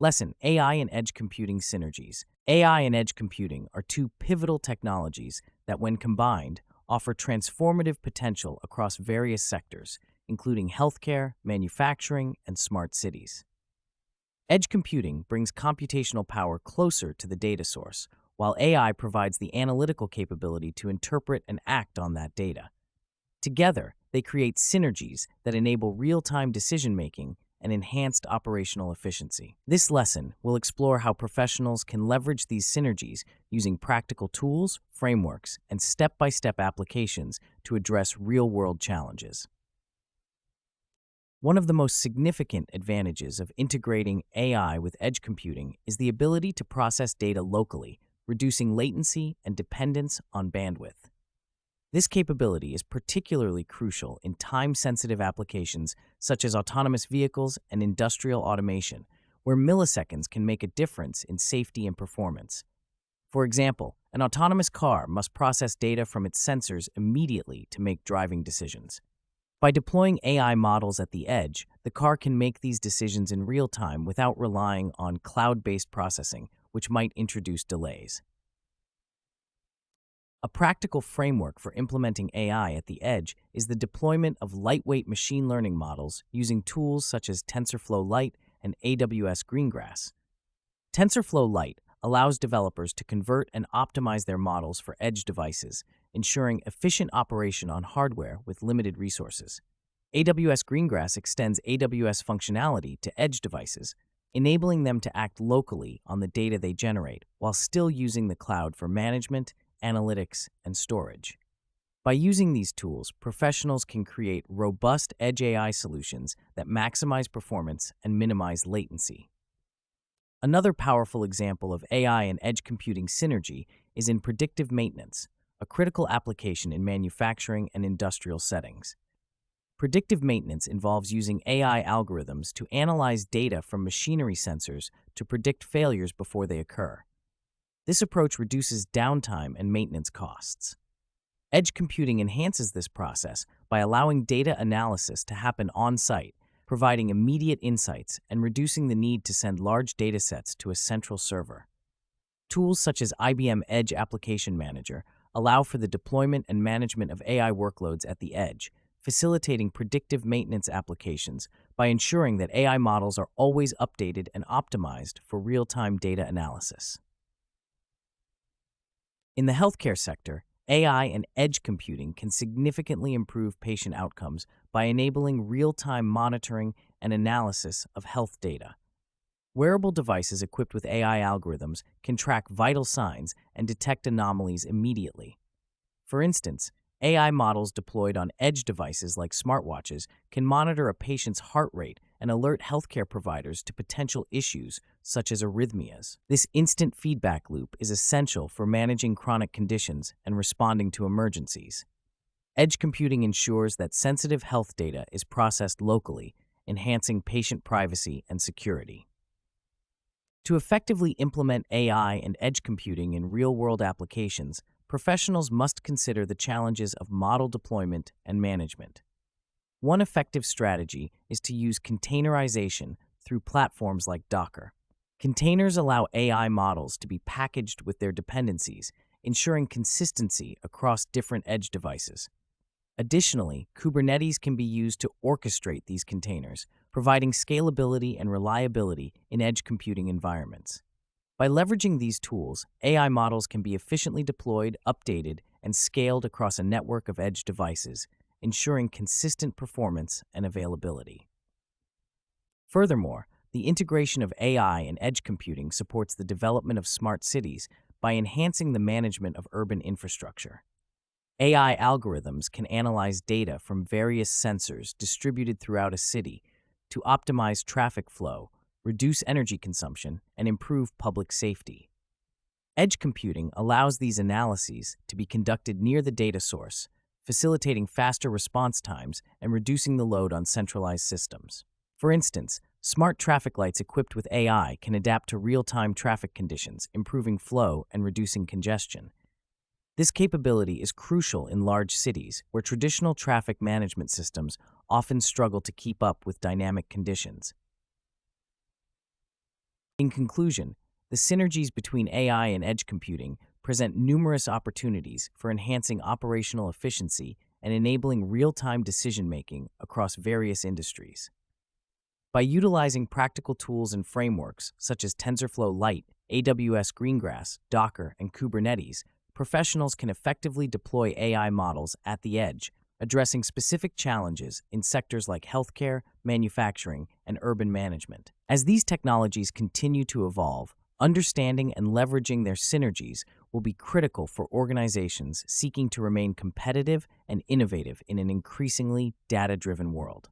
Lesson: AI and Edge Computing Synergies. AI and edge computing are two pivotal technologies that, when combined, offer transformative potential across various sectors, including healthcare, manufacturing, and smart cities. Edge computing brings computational power closer to the data source, while AI provides the analytical capability to interpret and act on that data. Together, they create synergies that enable real-time decision-making and enhanced operational efficiency. This lesson will explore how professionals can leverage these synergies using practical tools, frameworks, and step-by-step applications to address real-world challenges. One of the most significant advantages of integrating AI with edge computing is the ability to process data locally, reducing latency and dependence on bandwidth. This capability is particularly crucial in time-sensitive applications such as autonomous vehicles and industrial automation, where milliseconds can make a difference in safety and performance. For example, an autonomous car must process data from its sensors immediately to make driving decisions. By deploying AI models at the edge, the car can make these decisions in real time without relying on cloud-based processing, which might introduce delays. A practical framework for implementing AI at the edge is the deployment of lightweight machine learning models using tools such as TensorFlow Lite and AWS Greengrass. TensorFlow Lite allows developers to convert and optimize their models for edge devices, ensuring efficient operation on hardware with limited resources. AWS Greengrass extends AWS functionality to edge devices, enabling them to act locally on the data they generate while still using the cloud for management, analytics, and storage. By using these tools, professionals can create robust edge AI solutions that maximize performance and minimize latency. Another powerful example of AI and edge computing synergy is in predictive maintenance, a critical application in manufacturing and industrial settings. Predictive maintenance involves using AI algorithms to analyze data from machinery sensors to predict failures before they occur. This approach reduces downtime and maintenance costs. Edge computing enhances this process by allowing data analysis to happen on-site, providing immediate insights and reducing the need to send large datasets to a central server. Tools such as IBM Edge Application Manager allow for the deployment and management of AI workloads at the edge, facilitating predictive maintenance applications by ensuring that AI models are always updated and optimized for real-time data analysis. In the healthcare sector, AI and edge computing can significantly improve patient outcomes by enabling real-time monitoring and analysis of health data. Wearable devices equipped with AI algorithms can track vital signs and detect anomalies immediately. For instance, AI models deployed on edge devices like smartwatches can monitor a patient's heart rate and alert healthcare providers to potential issues such as arrhythmias. This instant feedback loop is essential for managing chronic conditions and responding to emergencies. Edge computing ensures that sensitive health data is processed locally, enhancing patient privacy and security. To effectively implement AI and edge computing in real-world applications, professionals must consider the challenges of model deployment and management. One effective strategy is to use containerization through platforms like Docker. Containers allow AI models to be packaged with their dependencies, ensuring consistency across different edge devices. Additionally, Kubernetes can be used to orchestrate these containers, providing scalability and reliability in edge computing environments. By leveraging these tools, AI models can be efficiently deployed, updated, and scaled across a network of edge devices, ensuring consistent performance and availability. Furthermore, the integration of AI and edge computing supports the development of smart cities by enhancing the management of urban infrastructure. AI algorithms can analyze data from various sensors distributed throughout a city to optimize traffic flow, reduce energy consumption, and improve public safety. Edge computing allows these analyses to be conducted near the data source, facilitating faster response times and reducing the load on centralized systems. For instance, smart traffic lights equipped with AI can adapt to real-time traffic conditions, improving flow and reducing congestion. This capability is crucial in large cities where traditional traffic management systems often struggle to keep up with dynamic conditions. In conclusion, the synergies between AI and edge computing present numerous opportunities for enhancing operational efficiency and enabling real-time decision-making across various industries. By utilizing practical tools and frameworks such as TensorFlow Lite, AWS Greengrass, Docker, and Kubernetes, professionals can effectively deploy AI models at the edge, addressing specific challenges in sectors like healthcare, manufacturing, and urban management. As these technologies continue to evolve, understanding and leveraging their synergies will be critical for organizations seeking to remain competitive and innovative in an increasingly data-driven world.